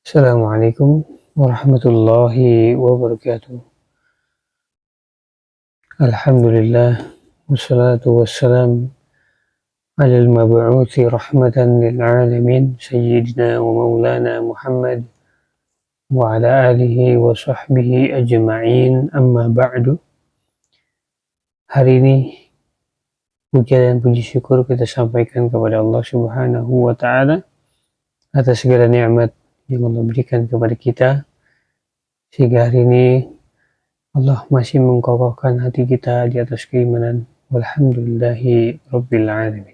Assalamualaikum warahmatullahi wabarakatuh. Alhamdulillah wassalatu wassalam ala al-mab'uthi rahmatan lil alamin sayyidina wa maulana Muhammad wa ala alihi wa sahbihi ajma'in, amma ba'du. Hari ini puja dan puji syukur kita sampaikan kepada Allah Subhanahu wa taala atas segala nikmat yang Allah berikan kepada kita, sehingga hari ini Allah masih mengkokohkan hati kita di atas keimanan. Walhamdulillahi Rabbil Alamin.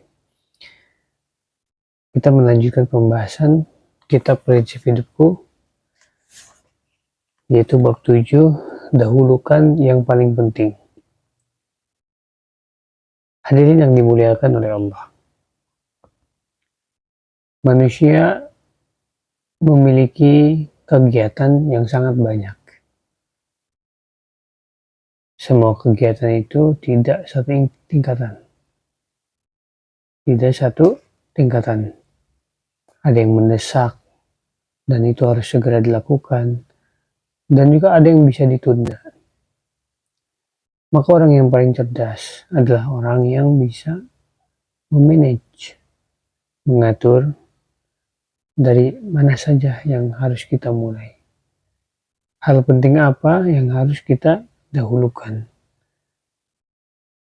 Kita melanjutkan pembahasan kitab Prinsip Hidupku, yaitu bab 7, dahulukan yang paling penting. Hadirin yang dimuliakan oleh Allah, manusia memiliki kegiatan yang sangat banyak. Semua kegiatan itu tidak satu tingkatan. Ada yang mendesak dan itu harus segera dilakukan, dan juga ada yang bisa ditunda. Maka orang yang paling cerdas adalah orang yang bisa memanage, mengatur dari mana saja yang harus kita mulai. Hal penting apa yang harus kita dahulukan.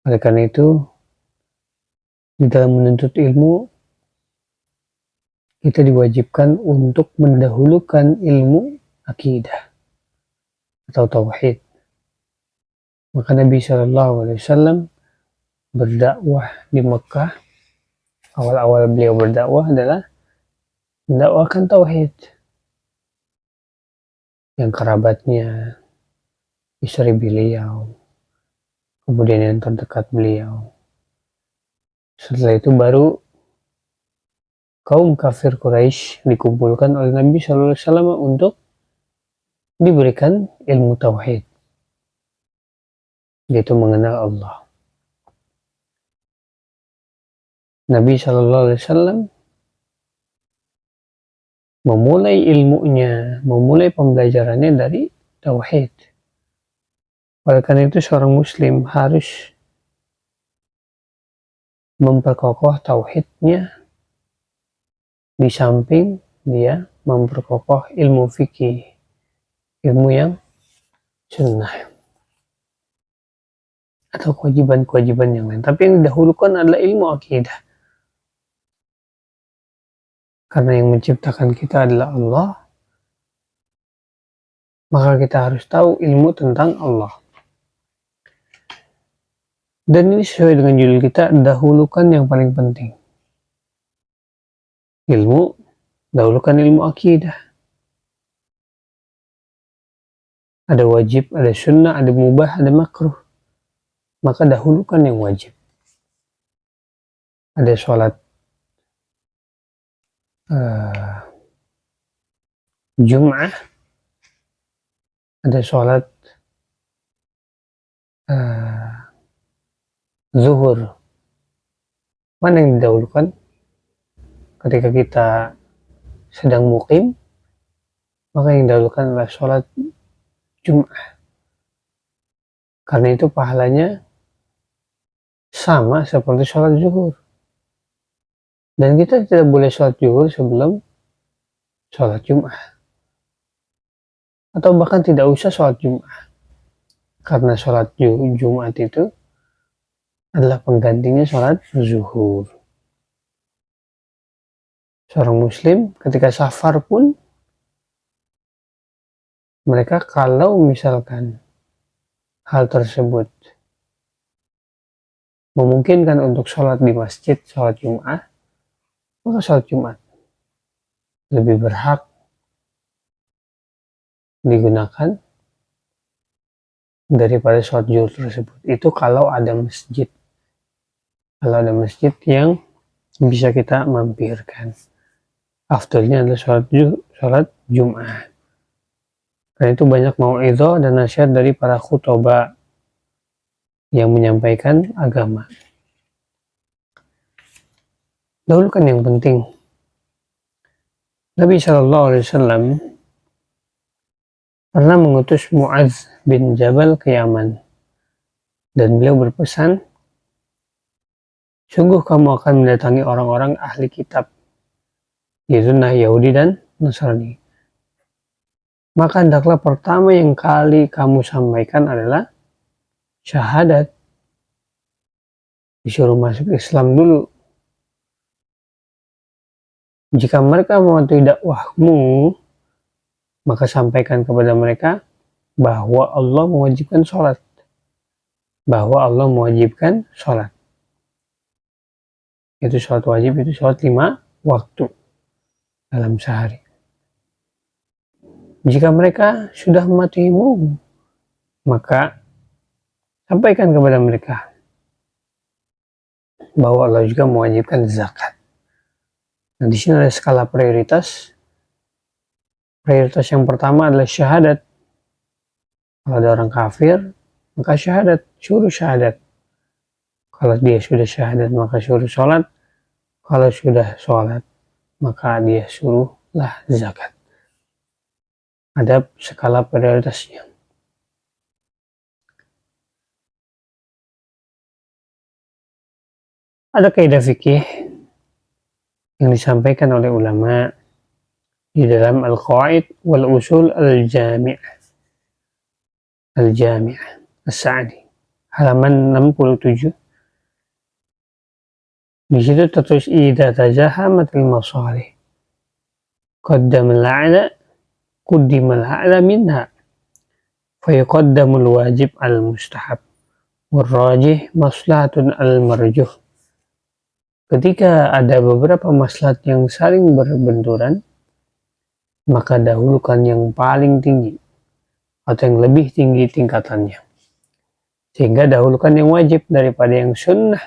Oleh karena itu, di dalam menuntut ilmu, kita diwajibkan untuk mendahulukan ilmu akidah atau tauhid. Maka Nabi SAW berdakwah di Mekah. Awal-awal beliau berdakwah adalah mendakwakan tauhid. Yang kerabatnya, istri beliau, kemudian yang terdekat beliau. Setelah itu baru kaum kafir Quraisy dikumpulkan oleh Nabi SAW untuk diberikan ilmu tauhid, yaitu mengenal Allah. Nabi SAW memulai ilmunya, memulai pembelajarannya dari tauhid. Oleh karena itu seorang muslim harus memperkokoh tauhidnya, di samping dia memperkokoh ilmu fikih, ilmu yang sunnah, atau kewajiban-kewajiban yang lain. Tapi yang didahulukan adalah ilmu akidah, karena yang menciptakan kita adalah Allah. Maka kita harus tahu ilmu tentang Allah. Dan ini sesuai dengan judul kita, dahulukan yang paling penting. Ilmu, dahulukan ilmu akidah. Ada wajib, ada sunnah, ada mubah, ada makruh. Maka dahulukan yang wajib. Ada sholat Jum'ah, ada sholat zuhur. Mana yang didahulukan? Ketika kita sedang muqim, maka yang didahulukan adalah sholat Jum'ah, karena itu pahalanya sama seperti sholat zuhur. Dan kita tidak boleh sholat zuhur sebelum sholat Jum'ah, atau bahkan tidak usah sholat Jum'ah, karena sholat Jumat itu adalah penggantinya sholat zuhur. Seorang muslim ketika safar pun, mereka kalau misalkan hal tersebut memungkinkan untuk sholat di masjid, sholat Jum'ah, maka sholat Jumat lebih berhak digunakan daripada sholat zuhur tersebut. Itu kalau ada masjid. Kalau ada masjid yang bisa kita mampirkan, afdalnya adalah sholat Jum'ah. Karena itu banyak mau'idhah dan nasihat dari para khutbah yang menyampaikan agama. Dahulukan yang penting. Nabi SAW pernah mengutus Mu'adz bin Jabal ke Yaman, dan beliau berpesan, sungguh kamu akan mendatangi orang-orang ahli kitab, yaitu Yahudi dan Nasrani. Maka hendaklah pertama yang kali kamu sampaikan adalah syahadat. Disuruh masuk Islam dulu. Jika mereka mematuhi dakwahmu, maka sampaikan kepada mereka bahwa Allah mewajibkan sholat. Itu sholat wajib, itu sholat 5 waktu dalam sehari. Jika mereka sudah mematuhimu, maka sampaikan kepada mereka bahwa Allah juga mewajibkan zakat. Nah, di sini ada skala prioritas. Prioritas yang pertama adalah syahadat. Kalau ada orang kafir, maka syahadat, suruh syahadat. Kalau dia sudah syahadat, maka suruh sholat. Kalau sudah sholat, maka dia suruhlah zakat. Ada skala prioritasnya. Ada kaidah fikih yang disampaikan oleh ulama di dalam Al-Qawaid wal Usul Al-Jami'ah As-Sa'di halaman 67. Di situ tertulis idza tajahamat al-masalih qaddama al-a'la minha fa yuqaddamu al-wajib al-mustahab wal rajih maslahatun al-marjuh. Ketika ada beberapa maslahat yang saling berbenturan, maka dahulukan yang paling tinggi atau yang lebih tinggi tingkatannya, sehingga dahulukan yang wajib daripada yang sunnah.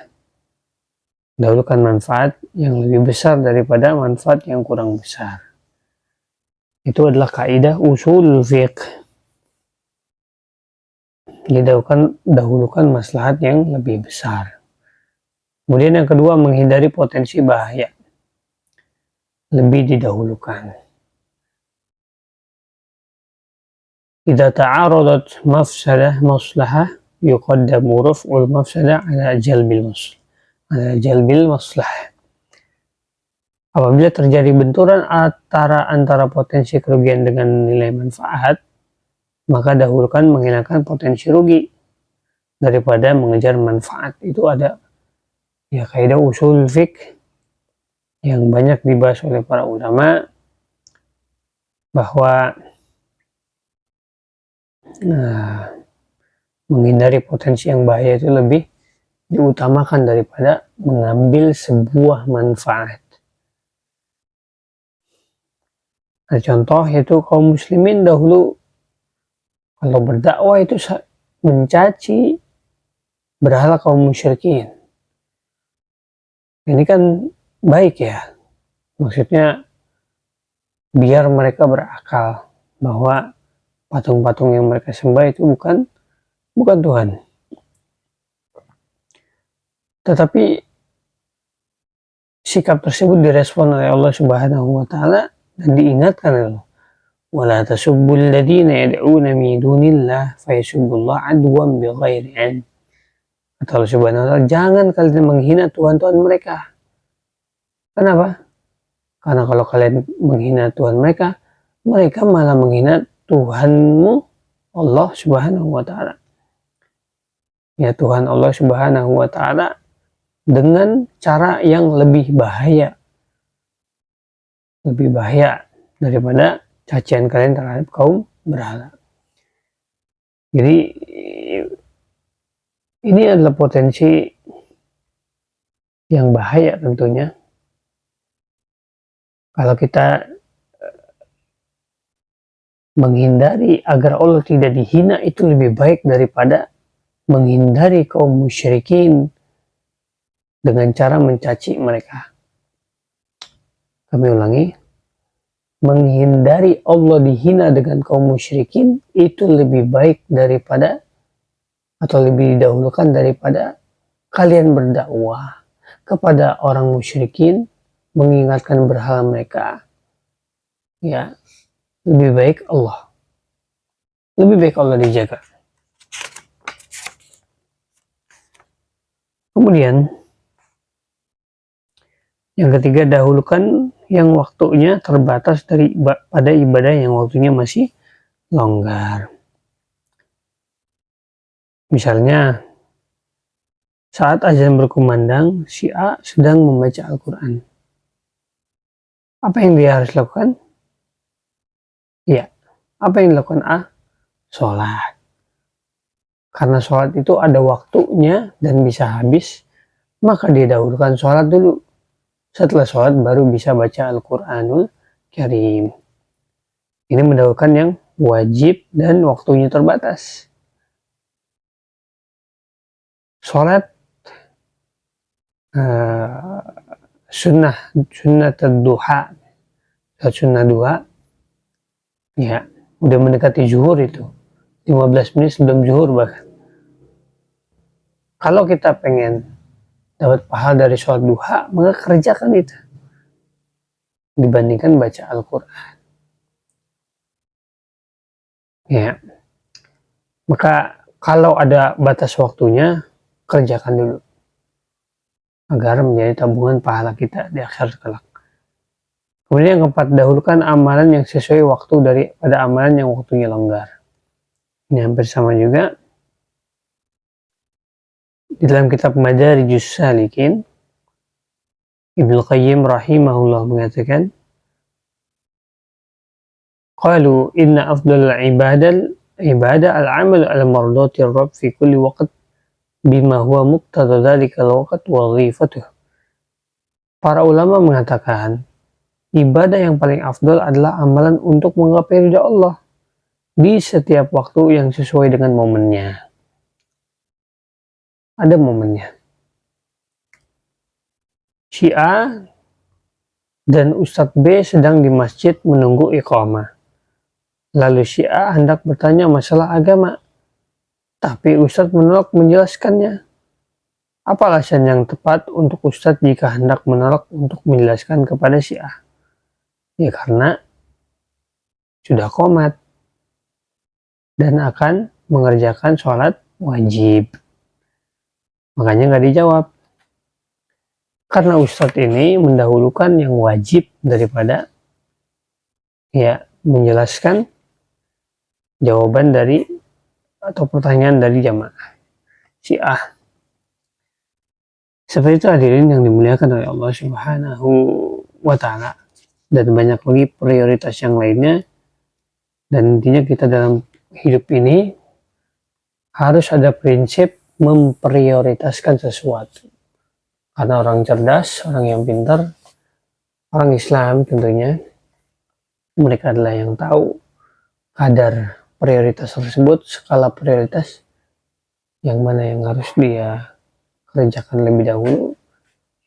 Dahulukan manfaat yang lebih besar daripada manfaat yang kurang besar. Itu adalah kaidah usul fiqh. Dahulukan maslahat yang lebih besar. Kemudian yang kedua, menghindari potensi bahaya. Lebih didahulukan. Idza ta'aradat maslahah yuqaddamu raf'ul mafsadah ala jalbil maslah. Apabila terjadi benturan antara potensi kerugian dengan nilai manfaat, maka dahulukan menghilangkan potensi rugi daripada mengejar manfaat. Itu ada kaidah usul fiqh yang banyak dibahas oleh para ulama, bahwa menghindari potensi yang bahaya itu lebih diutamakan daripada mengambil sebuah manfaat. Ada contoh, yaitu kaum muslimin dahulu kalau berdakwah itu mencaci berhala kaum musyrikin. Ini kan baik ya, maksudnya biar mereka berakal bahwa patung-patung yang mereka sembah itu bukan Tuhan. Tetapi sikap tersebut direspon oleh Allah Subhanahu wa taala dan diingatkan oleh Allah. Wala tasubbul ladzina yad'una min dunillah fayasubbullaha adwan bighairi ilm. Kata Allah Subhanahu wa taala, jangan kalian menghina Tuhan-Tuhan mereka. Kenapa? Karena kalau kalian menghina Tuhan mereka, mereka malah menghina Tuhanmu, Allah Subhanahu wa taala. Ya, Tuhan Allah Subhanahu wa taala dengan cara yang lebih bahaya daripada cacian kalian terhadap kaum berhala. Jadi ini adalah potensi yang bahaya tentunya. Kalau kita menghindari agar Allah tidak dihina, itu lebih baik daripada menghindari kaum musyrikin dengan cara mencaci mereka. Kami ulangi, menghindari Allah dihina dengan kaum musyrikin itu lebih baik daripada atau lebih didahulukan daripada kalian berdakwah kepada orang musyrikin, mengingatkan berhala mereka. Ya, lebih baik Allah lebih baik Allah dijaga. Kemudian yang ketiga, dahulukan yang waktunya terbatas pada ibadah yang waktunya masih longgar. Misalnya saat azan berkumandang, si A sedang membaca Al-Quran. Apa yang dia harus lakukan? Ya, apa yang dilakukan A? Sholat. Karena sholat itu ada waktunya dan bisa habis, maka dia dahulukan sholat dulu. Setelah sholat baru bisa baca Al-Quranul Karim. Ini mendahulukan yang wajib dan waktunya terbatas. Sholat sunnah duha, sunnah duha, ya udah mendekati zuhur itu 15 menit sebelum zuhur bahkan. Kalau kita pengen dapat pahala dari sholat duha, maka kerjakan itu dibandingkan baca Al-Quran. Ya, maka kalau ada batas waktunya, kerjakan dulu agar menjadi tabungan pahala kita di akhir kelak. Kemudian yang keempat, dahulukan amalan yang sesuai waktu daripada amalan yang waktunya longgar. Ini hampir sama juga. Di dalam kitab Madarijus Salikin, Ibnu Qayyim rahimahullah mengatakan, qalu inna afdal ibadah al-amal al-mardati ar-rabb fi kulli waqt bima huwa muqtada dzalika al-waqt wa dhifatuh. Para ulama mengatakan, ibadah yang paling afdal adalah amalan untuk menggapai ridha Allah di setiap waktu yang sesuai dengan momennya. Ada momennya. Si A dan Ustadz B sedang di masjid menunggu iqamah. Lalu si A hendak bertanya masalah agama, tapi Ustadz menolak menjelaskannya. Apa alasan yang tepat untuk Ustadz jika hendak menolak untuk menjelaskan kepada si A? Ya karena sudah qomat dan akan mengerjakan sholat wajib. Makanya nggak dijawab. Karena Ustadz ini mendahulukan yang wajib daripada menjelaskan jawaban dari atau pertanyaan dari jamaah si A. Seperti itu hadirin yang dimuliakan oleh Allah Subhanahu wa Ta'ala, dan banyak lagi prioritas yang lainnya. Dan intinya kita dalam hidup ini harus ada prinsip memprioritaskan sesuatu. Karena orang cerdas, orang yang pintar, orang Islam tentunya, mereka adalah yang tahu kadar prioritas tersebut, skala prioritas, yang mana yang harus dia kerjakan lebih dahulu,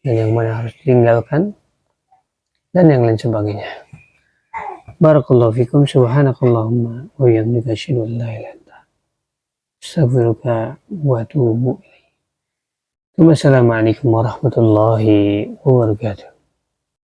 dan yang mana harus ditinggalkan, dan yang lain sebagainya. Barakallahu fikum, subhanakallahumma wa bihamdika asyhadu an la ilaha illa anta astaghfiruka wa atubu ilaik. Wassalamualaikum warahmatullahi wabarakatuh.